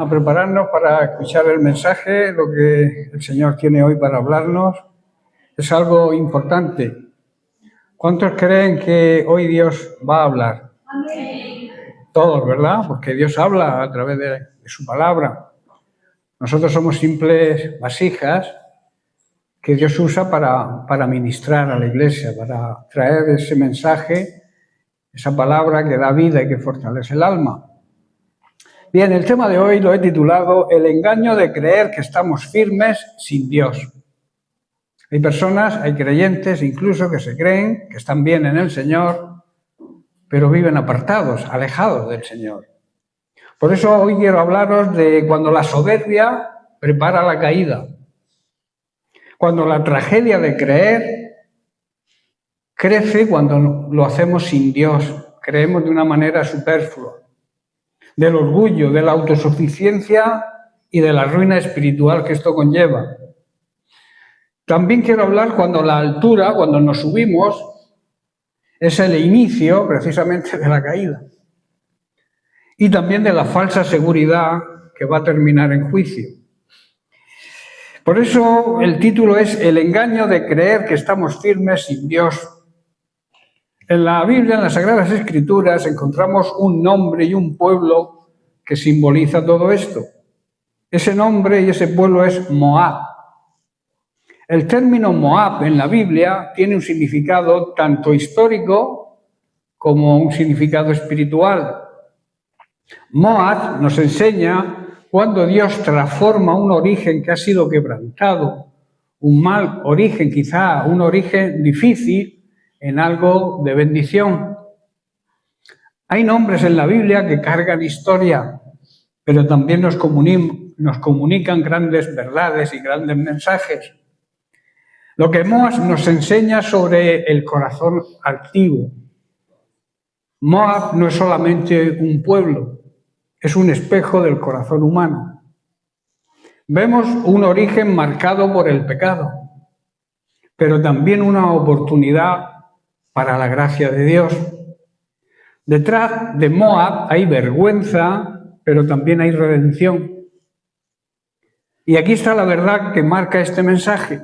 a prepararnos para escuchar el mensaje, lo que el Señor tiene hoy para hablarnos. Es algo importante. ¿Cuántos creen que hoy Dios va a hablar? Amén. Todos, ¿verdad? Porque Dios habla a través de su palabra. Nosotros somos simples vasijas que Dios usa para ministrar a la iglesia, para traer ese mensaje, esa palabra que da vida y que fortalece el alma. Bien, el tema de hoy lo he titulado El engaño de creer que estamos firmes sin Dios. Hay personas, hay creyentes incluso que se creen que están bien en el Señor, pero viven apartados, alejados del Señor. Por eso hoy quiero hablaros de cuando la soberbia prepara la caída, cuando la tragedia de creer crece cuando lo hacemos sin Dios, creemos de una manera superflua, del orgullo, de la autosuficiencia y de la ruina espiritual que esto conlleva. También quiero hablar cuando la altura, cuando nos subimos, es el inicio precisamente de la caída. Y también de la falsa seguridad que va a terminar en juicio. Por eso el título es El engaño de creer que estamos firmes sin Dios. En la Biblia, en las Sagradas Escrituras, encontramos un nombre y un pueblo que simboliza todo esto. Ese nombre y ese pueblo es Moab. El término Moab en la Biblia tiene un significado tanto histórico como un significado espiritual. Moab nos enseña cuando Dios transforma un origen que ha sido quebrantado, un mal origen, quizá un origen difícil, en algo de bendición. Hay nombres en la Biblia que cargan historia, pero también nos comunican grandes verdades y grandes mensajes. Lo que Moab nos enseña sobre el corazón altivo. Moab no es solamente un pueblo, es un espejo del corazón humano. Vemos un origen marcado por el pecado, pero también una oportunidad para la gracia de Dios. Detrás de Moab hay vergüenza, pero también hay redención. Y aquí está la verdad que marca este mensaje.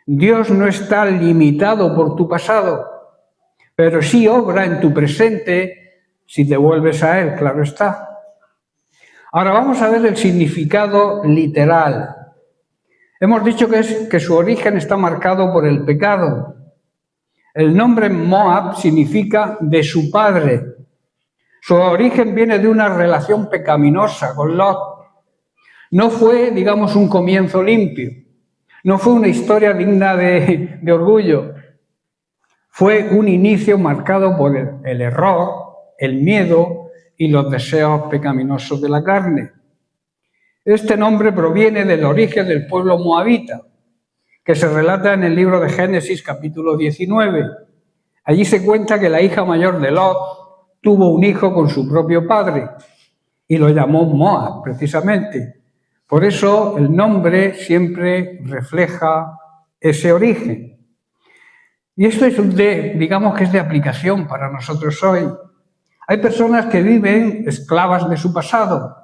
Dios no está limitado por tu pasado, pero sí obra en tu presente si te vuelves a Él, claro está. Ahora vamos a ver el significado literal. Hemos dicho que su origen está marcado por el pecado. El nombre Moab significa de su padre. Su origen viene de una relación pecaminosa con Lot. No fue, digamos, un comienzo limpio. No fue una historia digna de orgullo. Fue un inicio marcado por el error, el miedo y los deseos pecaminosos de la carne. Este nombre proviene del origen del pueblo moabita, que se relata en el libro de Génesis, capítulo 19. Allí se cuenta que la hija mayor de Lot tuvo un hijo con su propio padre y lo llamó Moab, precisamente. Por eso el nombre siempre refleja ese origen. Y esto es digamos que es de aplicación para nosotros hoy. Hay personas que viven esclavas de su pasado.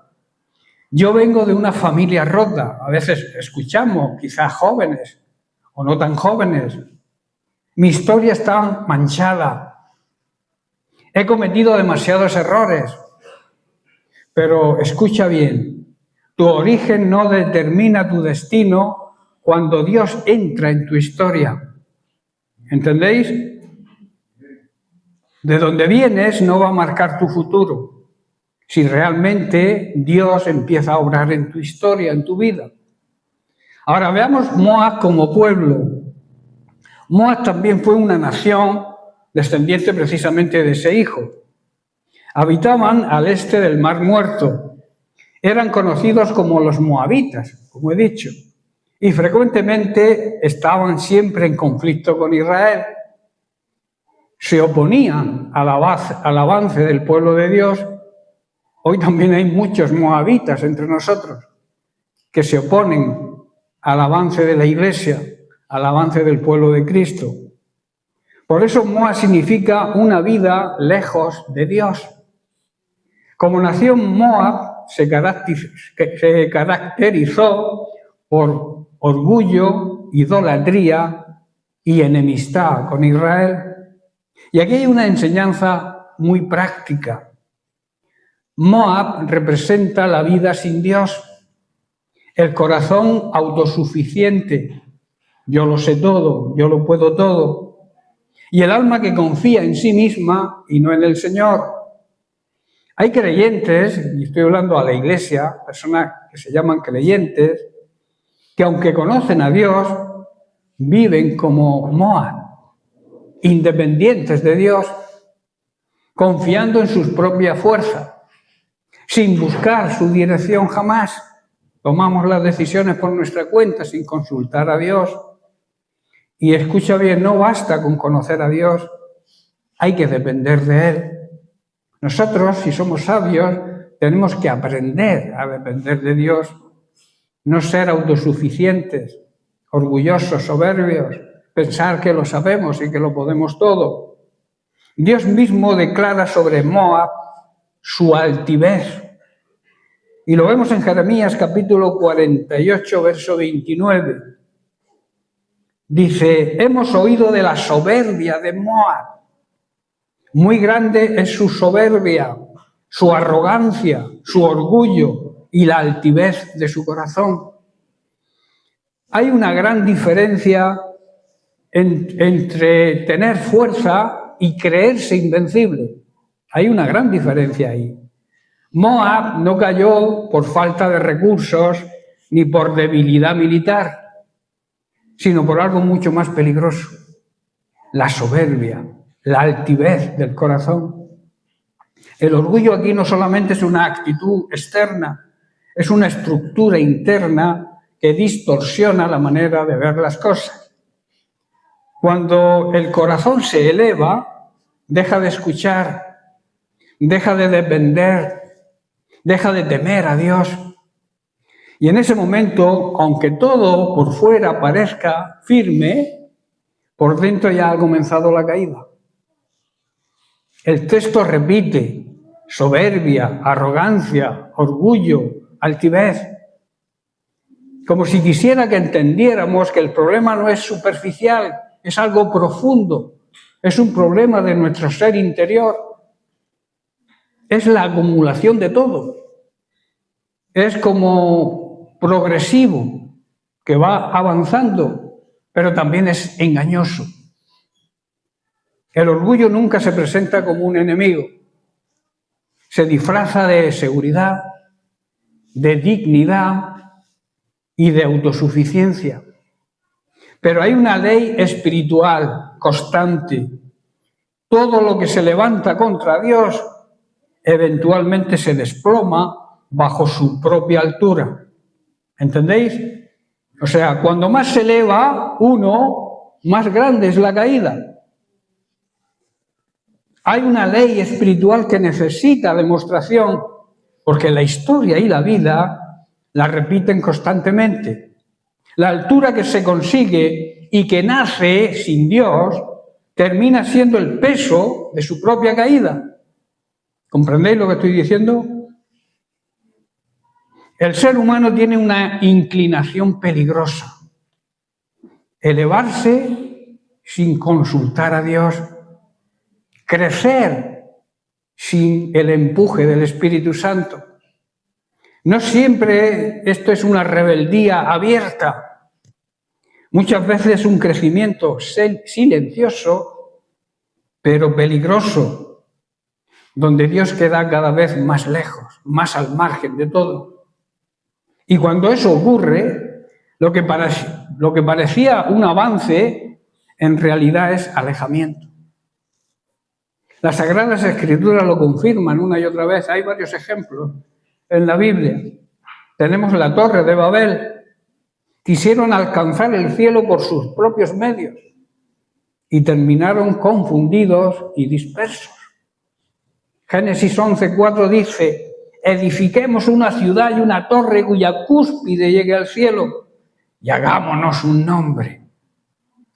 Yo vengo de una familia rota. A veces escuchamos, quizás jóvenes o no tan jóvenes. Mi historia está manchada. He cometido demasiados errores. Pero escucha bien, tu origen no determina tu destino cuando Dios entra en tu historia. ¿Entendéis? De donde vienes no va a marcar tu futuro, si realmente Dios empieza a obrar en tu historia, en tu vida. Ahora veamos Moab como pueblo. Moab también fue una nación descendiente precisamente de ese hijo. Habitaban al este del Mar Muerto. Eran conocidos como los moabitas, como he dicho, y frecuentemente estaban siempre en conflicto con Israel. Se oponían al avance del pueblo de Dios. Hoy también hay muchos moabitas entre nosotros que se oponen al avance de la Iglesia, al avance del pueblo de Cristo. Por eso Moab significa una vida lejos de Dios. Como nación Moab se caracterizó por orgullo, idolatría y enemistad con Israel. Y aquí hay una enseñanza muy práctica. Moab representa la vida sin Dios, el corazón autosuficiente, yo lo sé todo, yo lo puedo todo, y el alma que confía en sí misma y no en el Señor. Hay creyentes, y estoy hablando a la iglesia, personas que se llaman creyentes, que aunque conocen a Dios, viven como Moab, independientes de Dios, confiando en sus propias fuerzas, sin buscar su dirección jamás. Tomamos las decisiones por nuestra cuenta sin consultar a Dios. Y escucha bien, no basta con conocer a Dios, hay que depender de Él. Nosotros, si somos sabios, tenemos que aprender a depender de Dios, no ser autosuficientes, orgullosos, soberbios, pensar que lo sabemos y que lo podemos todo. Dios mismo declara sobre Moab su altivez. Y lo vemos en Jeremías capítulo 48, verso 29. Dice, hemos oído de la soberbia de Moab. Muy grande es su soberbia, su arrogancia, su orgullo y la altivez de su corazón. Hay una gran diferencia entre tener fuerza y creerse invencible. Hay una gran diferencia ahí. Moab no cayó por falta de recursos ni por debilidad militar, sino por algo mucho más peligroso, la soberbia, la altivez del corazón. El orgullo aquí no solamente es una actitud externa, es una estructura interna que distorsiona la manera de ver las cosas. Cuando el corazón se eleva, deja de escuchar, deja de depender, deja de temer a Dios. Y en ese momento, aunque todo por fuera parezca firme, por dentro ya ha comenzado la caída. El texto repite soberbia, arrogancia, orgullo, altivez, como si quisiera que entendiéramos que el problema no es superficial, es algo profundo, es un problema de nuestro ser interior, es la acumulación de todo, es como progresivo, que va avanzando, pero también es engañoso. El orgullo nunca se presenta como un enemigo, se disfraza de seguridad, de dignidad y de autosuficiencia. Pero hay una ley espiritual constante. Todo lo que se levanta contra Dios eventualmente se desploma bajo su propia altura. ¿Entendéis? O sea, cuando más se eleva uno, más grande es la caída. Hay una ley espiritual que necesita demostración, porque la historia y la vida la repiten constantemente. La altura que se consigue y que nace sin Dios termina siendo el peso de su propia caída. ¿Comprendéis lo que estoy diciendo? El ser humano tiene una inclinación peligrosa. Elevarse sin consultar a Dios. Crecer sin el empuje del Espíritu Santo. No siempre esto es una rebeldía abierta. Muchas veces es un crecimiento silencioso, pero peligroso, donde Dios queda cada vez más lejos, más al margen de todo. Y cuando eso ocurre, lo que parecía un avance, en realidad es alejamiento. Las Sagradas Escrituras lo confirman una y otra vez. Hay varios ejemplos en la Biblia. Tenemos la Torre de Babel. Quisieron alcanzar el cielo por sus propios medios y terminaron confundidos y dispersos. Génesis 11:4 dice, edifiquemos una ciudad y una torre cuya cúspide llegue al cielo y hagámonos un nombre.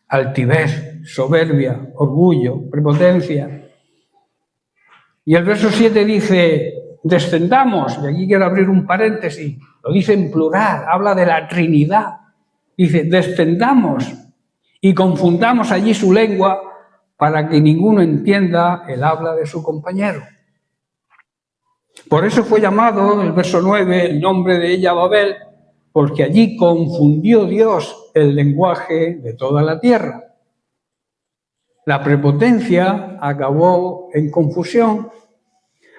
Altivez, soberbia, orgullo, prepotencia. Y el verso 7 dice, descendamos, y aquí quiero abrir un paréntesis, lo dice en plural, habla de la Trinidad. Dice, descendamos y confundamos allí su lengua para que ninguno entienda el habla de su compañero. Por eso fue llamado, el verso 9, el nombre de ella Babel, porque allí confundió Dios el lenguaje de toda la tierra. La prepotencia acabó en confusión.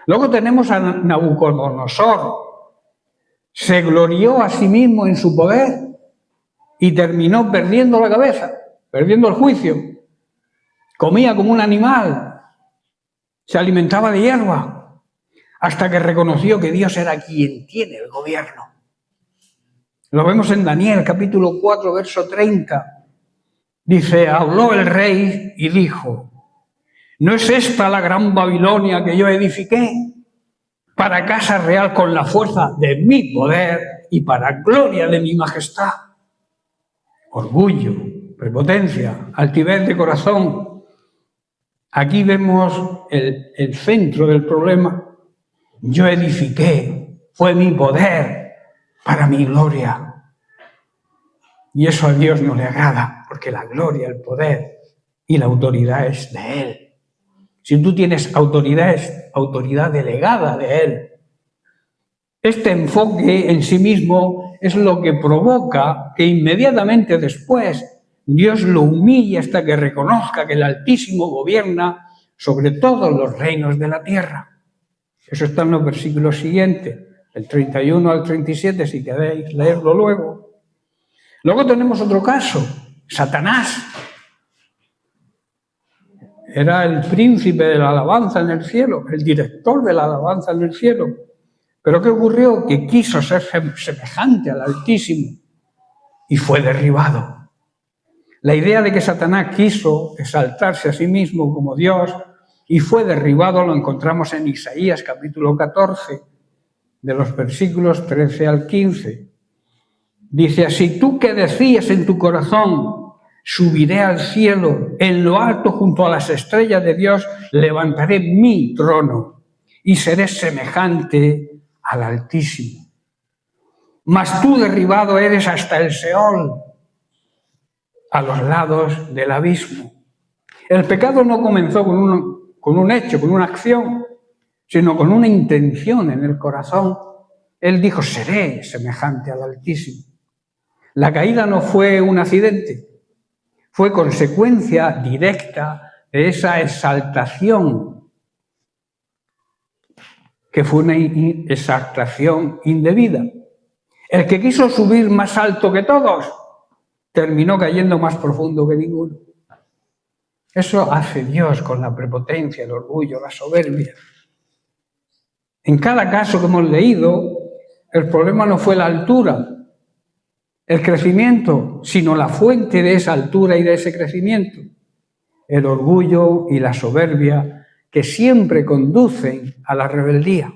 Luego tenemos a Nabucodonosor. Se glorió a sí mismo en su poder y terminó perdiendo la cabeza, perdiendo el juicio. Comía como un animal, se alimentaba de hierba, hasta que reconoció que Dios era quien tiene el gobierno. Lo vemos en Daniel, capítulo 4, verso 30. Dice, habló el rey y dijo, ¿no es esta la gran Babilonia que yo edifiqué para casa real con la fuerza de mi poder y para gloria de mi majestad? Orgullo, prepotencia, altivez de corazón. Aquí vemos el centro del problema. Yo edifiqué, fue mi poder para mi gloria. Y eso a Dios no le agrada, porque la gloria, el poder y la autoridad es de Él. Si tú tienes autoridad, es autoridad delegada de Él. Este enfoque en sí mismo es lo que provoca que inmediatamente después Dios lo humille hasta que reconozca que el Altísimo gobierna sobre todos los reinos de la tierra. Eso está en los versículos siguientes, del 31 al 37, si queréis leerlo luego. Luego tenemos otro caso, Satanás. Era el príncipe de la alabanza en el cielo, el director de la alabanza en el cielo. ¿Pero qué ocurrió? Que quiso ser semejante al Altísimo y fue derribado. La idea de que Satanás quiso exaltarse a sí mismo como Dios y fue derribado lo encontramos en Isaías capítulo 14, de los versículos 13 al 15. Dice así, tú que decías en tu corazón, subiré al cielo, en lo alto junto a las estrellas de Dios, levantaré mi trono y seré semejante al Altísimo. Mas tú derribado eres hasta el Seol, a los lados del abismo. El pecado no comenzó con un hecho, con una acción, sino con una intención en el corazón. Él dijo, seré semejante al Altísimo. La caída no fue un accidente, fue consecuencia directa de esa exaltación, que fue una exaltación indebida. El que quiso subir más alto que todos, terminó cayendo más profundo que ninguno. Eso hace Dios con la prepotencia, el orgullo, la soberbia. En cada caso que hemos leído, el problema no fue la altura, el crecimiento, sino la fuente de esa altura y de ese crecimiento, el orgullo y la soberbia que siempre conducen a la rebeldía.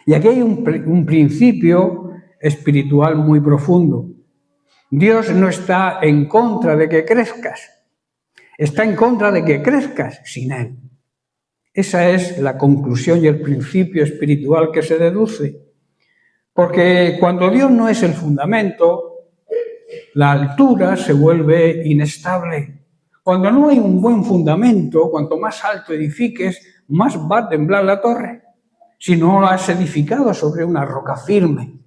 Y aquí hay un principio espiritual muy profundo. Dios no está en contra de que crezcas, está en contra de que crezcas sin Él. Esa es la conclusión y el principio espiritual que se deduce. Porque cuando Dios no es el fundamento, la altura se vuelve inestable. Cuando no hay un buen fundamento, cuanto más alto edifiques, más va a temblar la torre, si no la has edificado sobre una roca firme.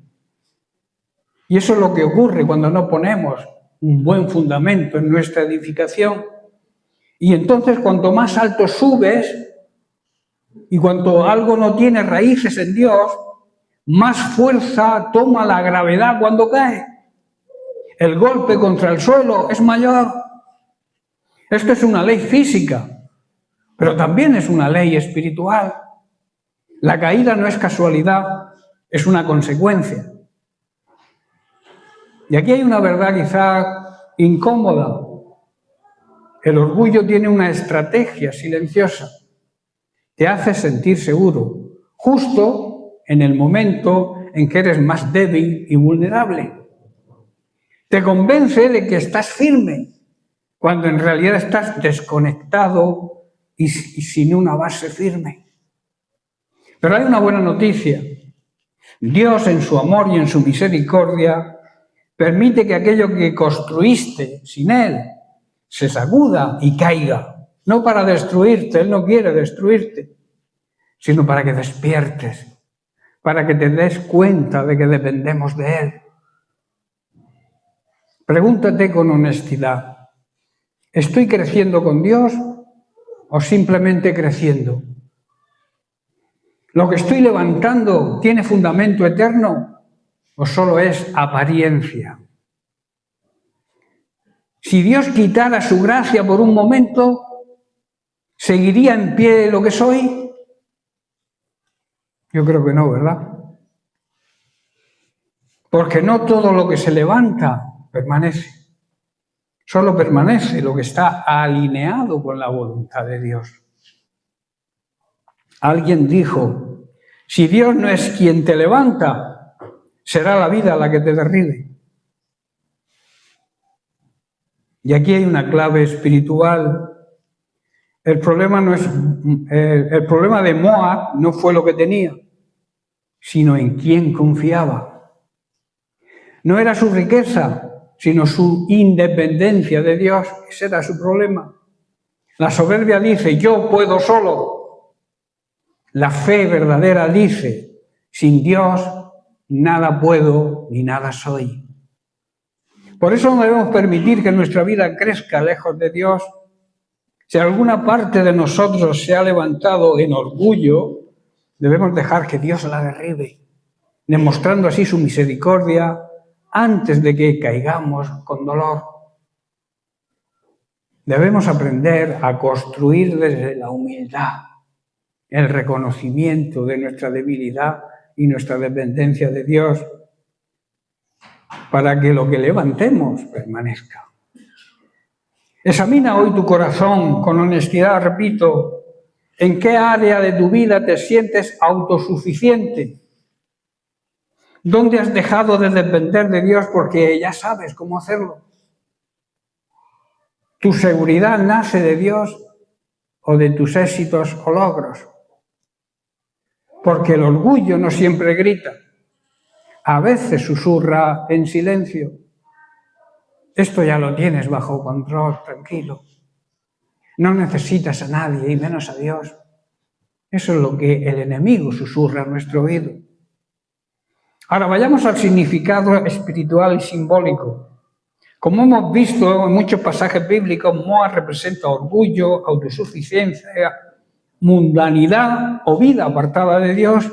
Y eso es lo que ocurre cuando no ponemos un buen fundamento en nuestra edificación. Y entonces cuanto más alto subes, y cuanto algo no tiene raíces en Dios, más fuerza toma la gravedad cuando cae. El golpe contra el suelo es mayor. Esto es una ley física, pero también es una ley espiritual. La caída no es casualidad, es una consecuencia. Y aquí hay una verdad quizá incómoda. El orgullo tiene una estrategia silenciosa. Te hace sentir seguro, justo en el momento en que eres más débil y vulnerable. Te convence de que estás firme, cuando en realidad estás desconectado y sin una base firme. Pero hay una buena noticia. Dios, en su amor y en su misericordia, permite que aquello que construiste sin Él se sacuda y caiga. No para destruirte, Él no quiere destruirte, sino para que despiertes, para que te des cuenta de que dependemos de Él. Pregúntate con honestidad, ¿estoy creciendo con Dios o simplemente creciendo? ¿Lo que estoy levantando tiene fundamento eterno o solo es apariencia? Si Dios quitara su gracia por un momento, ¿seguiría en pie lo que soy? Yo creo que no, ¿verdad? Porque no todo lo que se levanta permanece. Solo permanece lo que está alineado con la voluntad de Dios. Alguien dijo, si Dios no es quien te levanta, será la vida la que te derribe. Y aquí hay una clave espiritual. El problema de Moab no fue lo que tenía, sino en quién confiaba. No era su riqueza, sino su independencia de Dios. Ese era su problema. La soberbia dice, yo puedo solo. La fe verdadera dice, sin Dios nada puedo ni nada soy. Por eso no debemos permitir que nuestra vida crezca lejos de Dios. Si alguna parte de nosotros se ha levantado en orgullo, debemos dejar que Dios la derribe, demostrando así su misericordia antes de que caigamos con dolor. Debemos aprender a construir desde la humildad, el reconocimiento de nuestra debilidad y nuestra dependencia de Dios, para que lo que levantemos permanezca. Examina hoy tu corazón con honestidad, repito, ¿en qué área de tu vida te sientes autosuficiente? ¿Dónde has dejado de depender de Dios porque ya sabes cómo hacerlo? ¿Tu seguridad nace de Dios o de tus éxitos o logros? Porque el orgullo no siempre grita, a veces susurra en silencio. Esto ya lo tienes bajo control, tranquilo. No necesitas a nadie y menos a Dios. Eso es lo que el enemigo susurra a nuestro oído. Ahora vayamos al significado espiritual y simbólico. Como hemos visto en muchos pasajes bíblicos, Moab representa orgullo, autosuficiencia, mundanidad o vida apartada de Dios.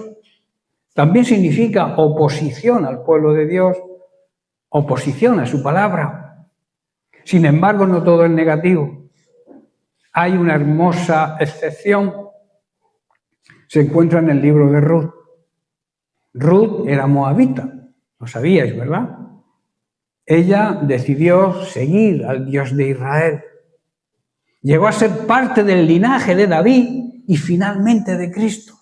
También significa oposición al pueblo de Dios, oposición a su palabra. Sin embargo, no todo es negativo. Hay una hermosa excepción. Se encuentra en el libro de Ruth. Ruth era moabita, lo sabíais, ¿verdad? Ella decidió seguir al Dios de Israel. Llegó a ser parte del linaje de David y finalmente de Cristo.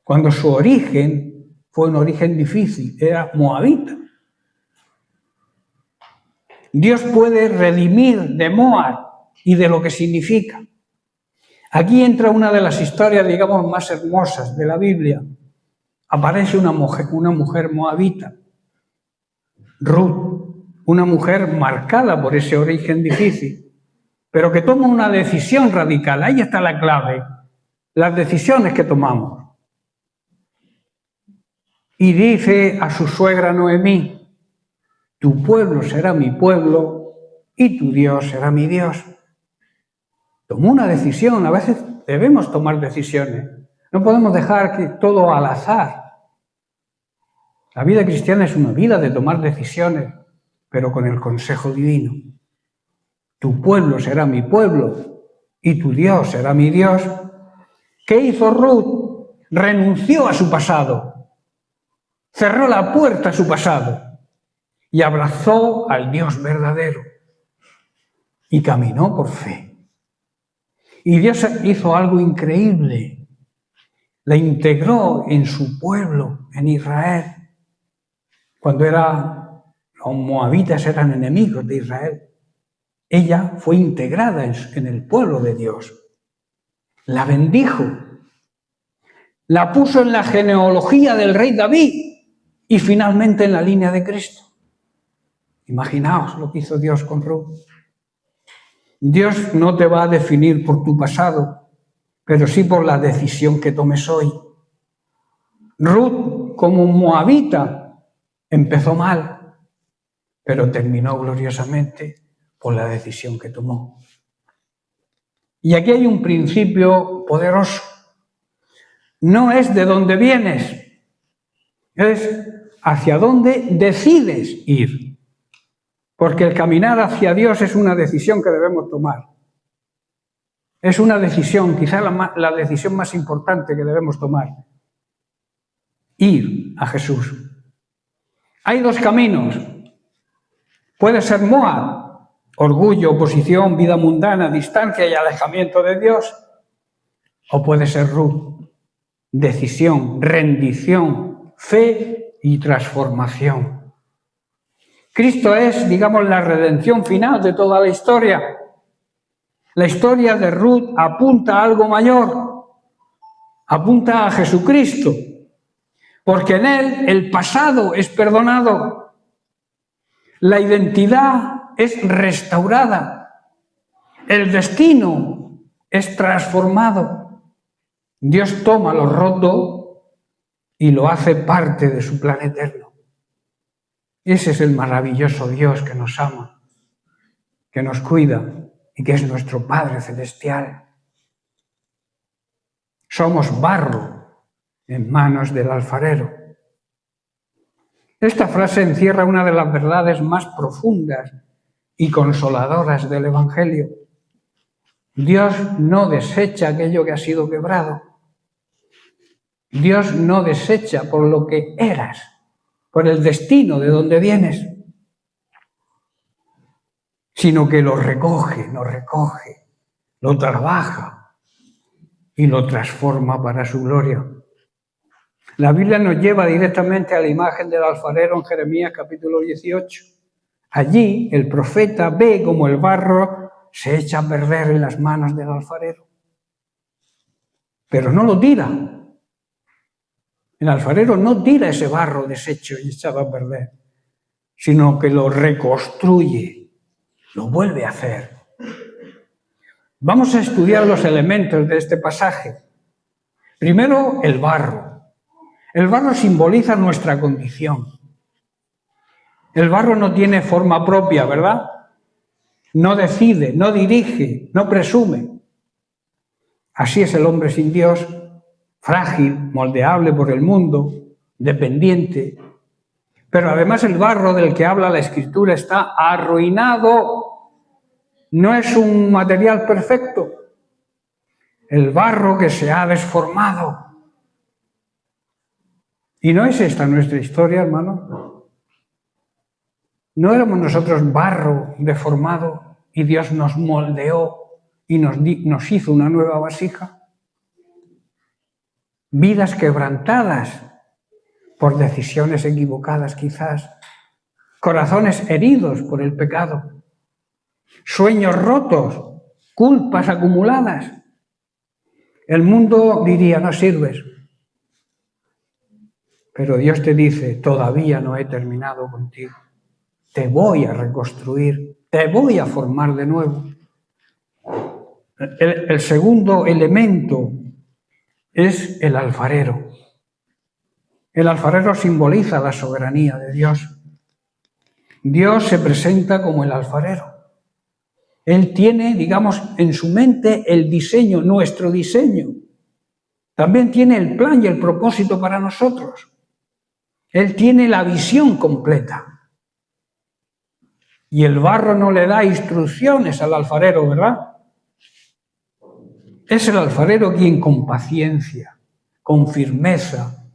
Cuando su origen fue un origen difícil, era moabita. Dios puede redimir de Moab y de lo que significa. Aquí entra una de las historias, digamos, más hermosas de la Biblia. Aparece una mujer moabita, Ruth, una mujer marcada por ese origen difícil, pero que toma una decisión radical. Ahí está la clave, las decisiones que tomamos. Y dice a su suegra Noemí, tu pueblo será mi pueblo y tu Dios será mi Dios. Tomó una decisión, a veces debemos tomar decisiones. No podemos dejar que todo al azar. La vida cristiana es una vida de tomar decisiones, pero con el consejo divino. Tu pueblo será mi pueblo y tu Dios será mi Dios. ¿Qué hizo Ruth? Renunció a su pasado, cerró la puerta a su pasado y abrazó al Dios verdadero y caminó por fe. Y Dios hizo algo increíble. La integró en su pueblo, en Israel. Cuando los moabitas eran enemigos de Israel, ella fue integrada en el pueblo de Dios. La bendijo. la puso en la genealogía del rey David y finalmente en la línea de Cristo. Imaginaos lo que hizo Dios con Ruth. Dios no te va a definir por tu pasado, pero sí por la decisión que tomes hoy. Ruth, como moabita, empezó mal, pero terminó gloriosamente por la decisión que tomó. Y aquí hay un principio poderoso. No es de dónde vienes, es hacia dónde decides ir. Porque el caminar hacia Dios es una decisión que debemos tomar. Es una decisión, quizá la decisión más importante que debemos tomar. Ir a Jesús. Hay dos caminos. Puede ser Moab, orgullo, oposición, vida mundana, distancia y alejamiento de Dios. O puede ser Ruth, decisión, rendición, fe y transformación. Cristo es, digamos, la redención final de toda la historia. La historia de Ruth apunta a algo mayor, apunta a Jesucristo, porque en Él el pasado es perdonado, la identidad es restaurada, el destino es transformado. Dios toma lo roto y lo hace parte de su plan eterno. Ese es el maravilloso Dios que nos ama, que nos cuida y que es nuestro Padre Celestial. Somos barro en manos del alfarero. Esta frase encierra una de las verdades más profundas y consoladoras del Evangelio. Dios no desecha aquello que ha sido quebrado. Dios no desecha por lo que eras, por el destino de donde vienes, sino que lo recoge, lo trabaja y lo transforma para su gloria. La Biblia nos lleva directamente a la imagen del alfarero en Jeremías capítulo 18. Allí el profeta ve cómo el barro se echa a perder en las manos del alfarero. Pero no lo tira. El alfarero no tira ese barro deshecho y echado a perder, sino que lo reconstruye, lo vuelve a hacer. Vamos a estudiar los elementos de este pasaje. Primero, el barro. El barro simboliza nuestra condición. El barro no tiene forma propia, ¿verdad? No decide, no dirige, no presume. Así es el hombre sin Dios, frágil, moldeable por el mundo, dependiente. Pero además el barro del que habla la Escritura está arruinado. No es un material perfecto. El barro que se ha desformado. ¿Y no es esta nuestra historia, hermano? ¿No éramos nosotros barro deformado y Dios nos moldeó y nos hizo una nueva vasija? Vidas quebrantadas por decisiones equivocadas quizás, corazones heridos por el pecado, sueños rotos, culpas acumuladas. El mundo diría, no sirves. Pero Dios te dice, todavía no he terminado contigo. Te voy a reconstruir, te voy a formar de nuevo. El segundo elemento es el alfarero. El alfarero simboliza la soberanía de Dios. Dios se presenta como el alfarero. Él tiene, digamos, en su mente el diseño, nuestro diseño. También tiene el plan y el propósito para nosotros. Él tiene la visión completa. Y el barro no le da instrucciones al alfarero, ¿verdad? Es el alfarero quien con paciencia, con firmeza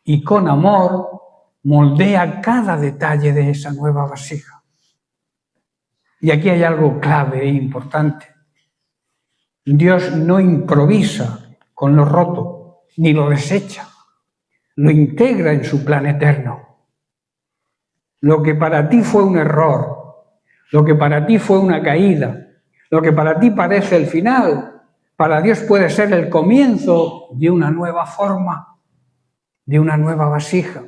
y con amor moldea cada detalle de esa nueva vasija. Y aquí hay algo clave e importante. Dios no improvisa con lo roto, ni lo desecha. Lo integra en su plan eterno. Lo que para ti fue un error, lo que para ti fue una caída, lo que para ti parece el final, Para Dios puede ser el comienzo de una nueva forma, de una nueva vasija.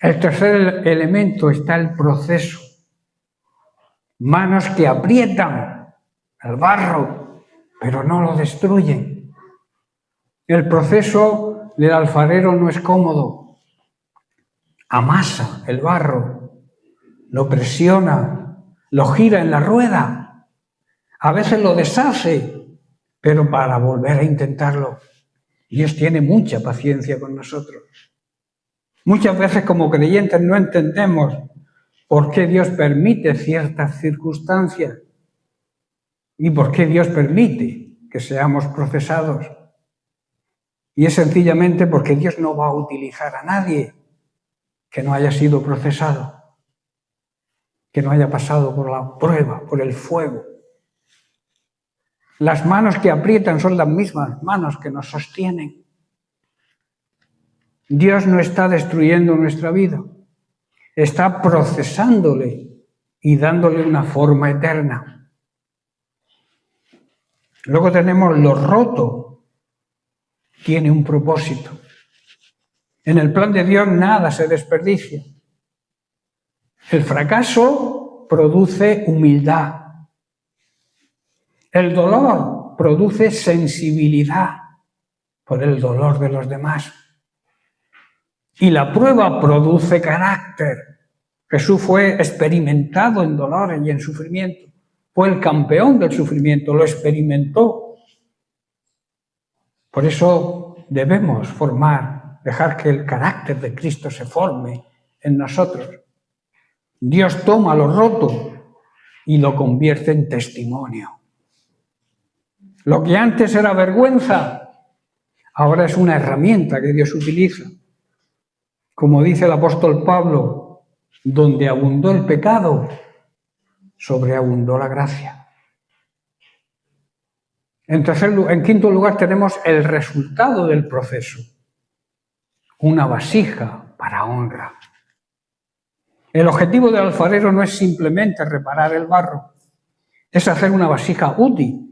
El tercer elemento está el proceso. Manos que aprietan el barro, pero no lo destruyen. El proceso del alfarero no es cómodo. Amasa el barro, lo presiona, lo gira en la rueda. A veces lo deshace, pero para volver a intentarlo. Dios tiene mucha paciencia con nosotros. Muchas veces como creyentes no entendemos por qué Dios permite ciertas circunstancias y por qué Dios permite que seamos procesados. Y es sencillamente porque Dios no va a utilizar a nadie que no haya sido procesado, que no haya pasado por la prueba, por el fuego. Las manos que aprietan son las mismas manos que nos sostienen. Dios no está destruyendo nuestra vida, está procesándole y dándole una forma eterna. Luego tenemos lo roto, tiene un propósito. En el plan de Dios nada se desperdicia. El fracaso produce humildad. El dolor produce sensibilidad por el dolor de los demás. Y la prueba produce carácter. Jesús fue experimentado en dolores y en sufrimiento. Fue el campeón del sufrimiento, lo experimentó. Por eso debemos dejar que el carácter de Cristo se forme en nosotros. Dios toma lo roto y lo convierte en testimonio. Lo que antes era vergüenza, ahora es una herramienta que Dios utiliza. Como dice el apóstol Pablo, donde abundó el pecado, sobreabundó la gracia. En quinto lugar tenemos el resultado del proceso. Una vasija para honra. El objetivo del alfarero no es simplemente reparar el barro, es hacer una vasija útil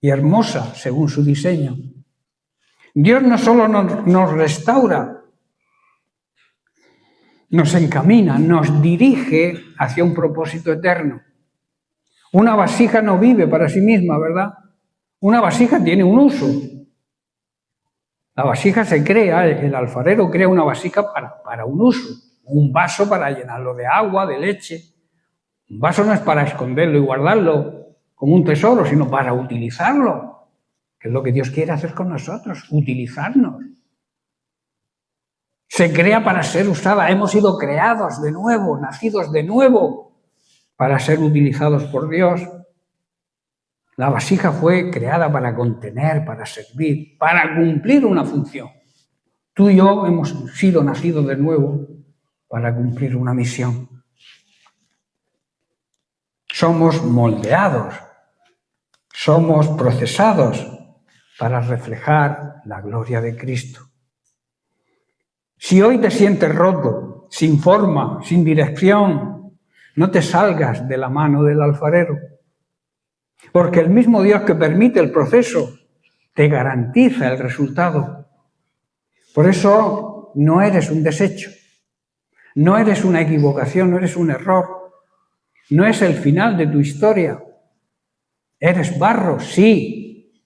y hermosa según su diseño. Dios no solo nos restaura, nos encamina, nos dirige hacia un propósito eterno. Una vasija no vive para sí misma, ¿verdad? Una vasija tiene un uso. La vasija se crea, el alfarero crea una vasija para un uso. Un vaso para llenarlo de agua, de leche. Un vaso no es para esconderlo y guardarlo como un tesoro, sino para utilizarlo, que es lo que Dios quiere hacer con nosotros, utilizarnos. Se crea para ser usada, hemos sido creados de nuevo, nacidos de nuevo, para ser utilizados por Dios. La vasija fue creada para contener, para servir, para cumplir una función. Tú y yo hemos sido nacidos de nuevo para cumplir una misión. Somos moldeados, somos procesados para reflejar la gloria de Cristo. Si hoy te sientes roto, sin forma, sin dirección, no te salgas de la mano del alfarero, porque el mismo Dios que permite el proceso te garantiza el resultado. Por eso no eres un desecho, no eres una equivocación, no eres un error, no es el final de tu historia. Eres barro, sí,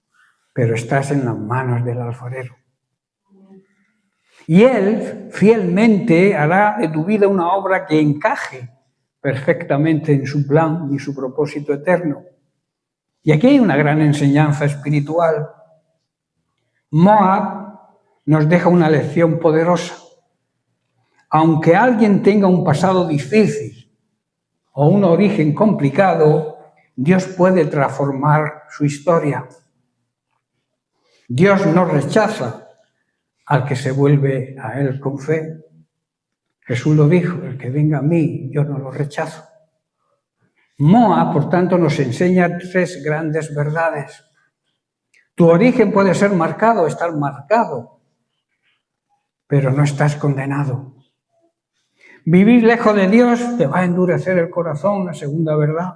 pero estás en las manos del alfarero. Y Él fielmente hará de tu vida una obra que encaje perfectamente en su plan y su propósito eterno. Y aquí hay una gran enseñanza espiritual. Moab nos deja una lección poderosa. Aunque alguien tenga un pasado difícil o un origen complicado, Dios puede transformar su historia. Dios no rechaza al que se vuelve a Él con fe. Jesús lo dijo, el que venga a mí, yo no lo rechazo. Moab, por tanto, nos enseña tres grandes verdades. Tu origen puede ser marcado, estar marcado, pero no estás condenado. Vivir lejos de Dios te va a endurecer el corazón, la segunda verdad.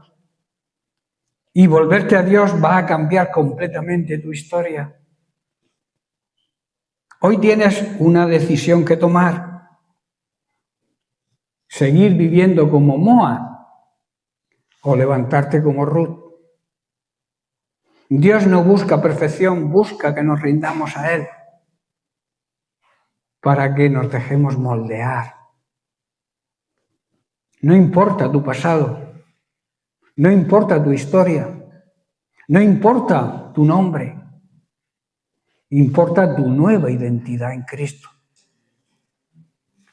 Y volverte a Dios va a cambiar completamente tu historia. Hoy tienes una decisión que tomar. Seguir viviendo como Moab o levantarte como Ruth. Dios no busca perfección, busca que nos rindamos a Él para que nos dejemos moldear. No importa tu pasado, no importa tu historia, no importa tu nombre, importa tu nueva identidad en Cristo.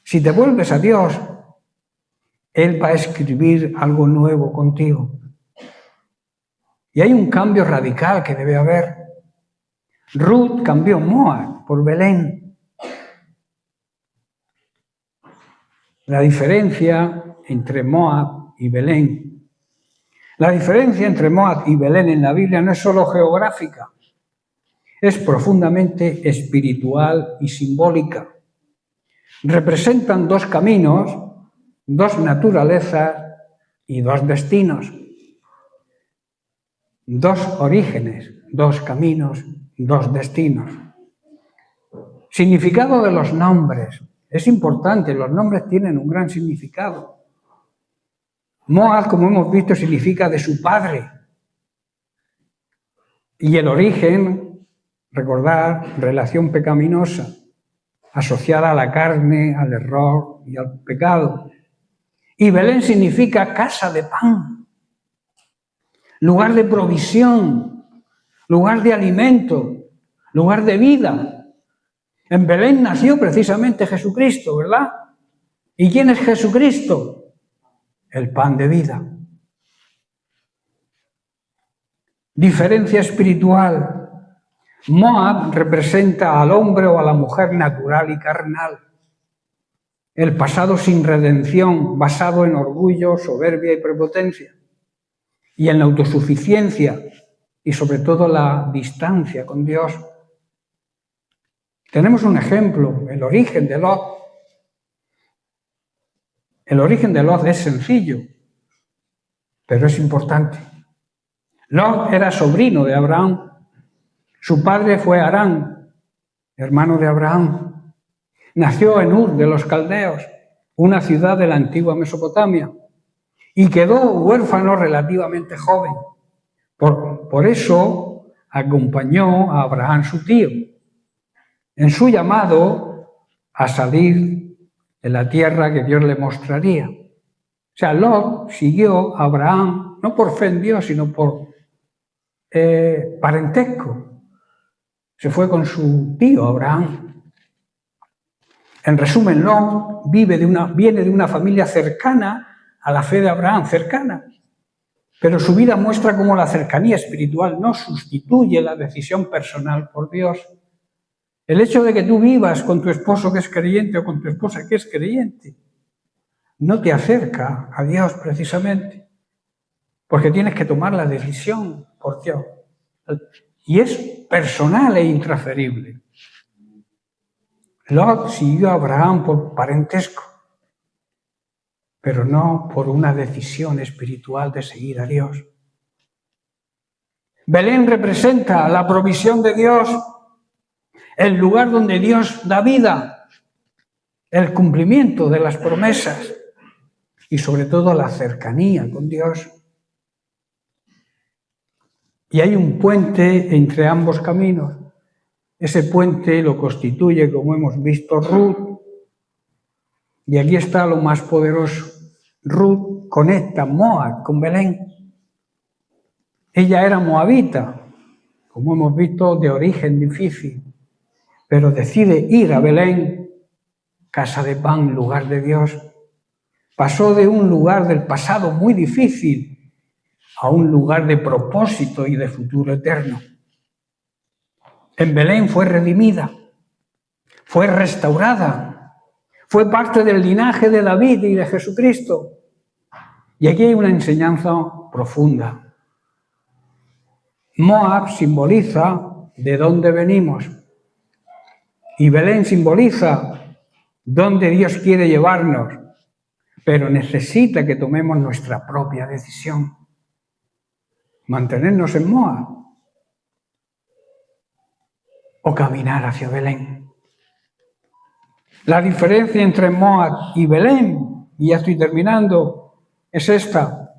Si te vuelves a Dios, Él va a escribir algo nuevo contigo. Y hay un cambio radical que debe haber. Ruth cambió Moab por Belén. La diferencia entre Moab y Belén. La diferencia entre Moab y Belén en la Biblia no es solo geográfica, es profundamente espiritual y simbólica. Representan dos caminos, dos naturalezas y dos destinos. Dos orígenes, dos caminos, dos destinos. Significado de los nombres. Es importante, los nombres tienen un gran significado. Moab, como hemos visto, significa de su padre. Y el origen, recordar, relación pecaminosa, asociada a la carne, al error y al pecado. Y Belén significa casa de pan, lugar de provisión, lugar de alimento, lugar de vida. En Belén nació precisamente Jesucristo, ¿verdad? ¿Y quién es Jesucristo? El pan de vida. Diferencia espiritual. Moab representa al hombre o a la mujer natural y carnal. El pasado sin redención, basado en orgullo, soberbia y prepotencia. Y en la autosuficiencia y sobre todo la distancia con Dios. Tenemos un ejemplo, el origen de Lot. El origen de Lot es sencillo, pero es importante. Lot era sobrino de Abraham. Su padre fue Harán, hermano de Abraham. Nació en Ur de los Caldeos, una ciudad de la antigua Mesopotamia, y quedó huérfano relativamente joven. Por eso acompañó a Abraham, su tío, en su llamado a salir de la tierra que Dios le mostraría. O sea, Lot siguió a Abraham, no por fe en Dios, sino por parentesco. Se fue con su tío Abraham. En resumen, Lot viene de una familia cercana a la fe de Abraham, cercana. Pero su vida muestra cómo la cercanía espiritual no sustituye la decisión personal por Dios. El hecho de que tú vivas con tu esposo que es creyente o con tu esposa que es creyente no te acerca a Dios precisamente, porque tienes que tomar la decisión por Dios. Y es personal e intransferible. Lot siguió a Abraham por parentesco, pero no por una decisión espiritual de seguir a Dios. Belén representa la provisión de Dios, el lugar donde Dios da vida, el cumplimiento de las promesas y sobre todo la cercanía con Dios. Y hay un puente entre ambos caminos. Ese puente lo constituye, como hemos visto, Ruth. Y aquí está lo más poderoso. Ruth conecta Moab con Belén. Ella era moabita, como hemos visto, de origen difícil, pero decide ir a Belén, casa de pan, lugar de Dios. Pasó de un lugar del pasado muy difícil a un lugar de propósito y de futuro eterno. En Belén fue redimida, fue restaurada, fue parte del linaje de David y de Jesucristo. Y aquí hay una enseñanza profunda. Moab simboliza de dónde venimos y Belén simboliza dónde Dios quiere llevarnos, pero necesita que tomemos nuestra propia decisión. mantenernos en Moab o caminar hacia Belén. La diferencia entre Moab y Belén, y ya estoy terminando, es esta.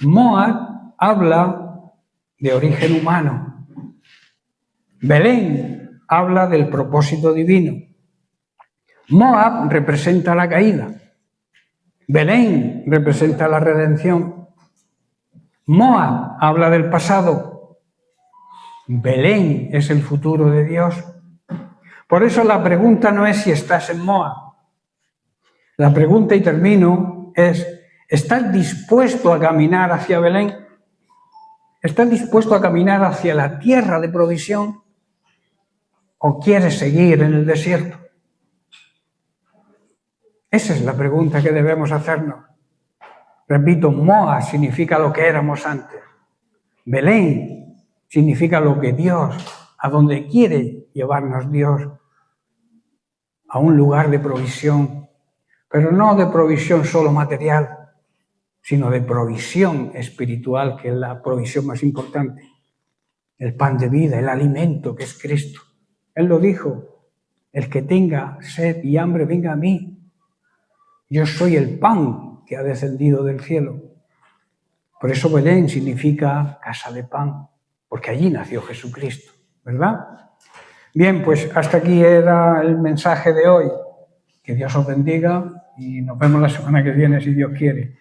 Moab habla de origen humano. Belén habla del propósito divino. Moab representa la caída. Belén representa la redención. Moab habla del pasado. Belén es el futuro de Dios. Por eso la pregunta no es si estás en Moab. La pregunta, y termino, es: ¿estás dispuesto a caminar hacia Belén? ¿Estás dispuesto a caminar hacia la tierra de provisión? ¿O quieres seguir en el desierto? Esa es la pregunta que debemos hacernos. Repito, Moab significa lo que éramos antes. Belén significa lo que Dios, a donde quiere llevarnos Dios, a un lugar de provisión, pero no de provisión solo material, sino de provisión espiritual, que es la provisión más importante. El pan de vida, el alimento que es Cristo. Él lo dijo: el que tenga sed y hambre, venga a mí. Yo soy el pan que ha descendido del cielo. Por eso Belén significa casa de pan, porque allí nació Jesucristo, ¿verdad? Bien, pues hasta aquí era el mensaje de hoy. Que Dios os bendiga y nos vemos la semana que viene, si Dios quiere.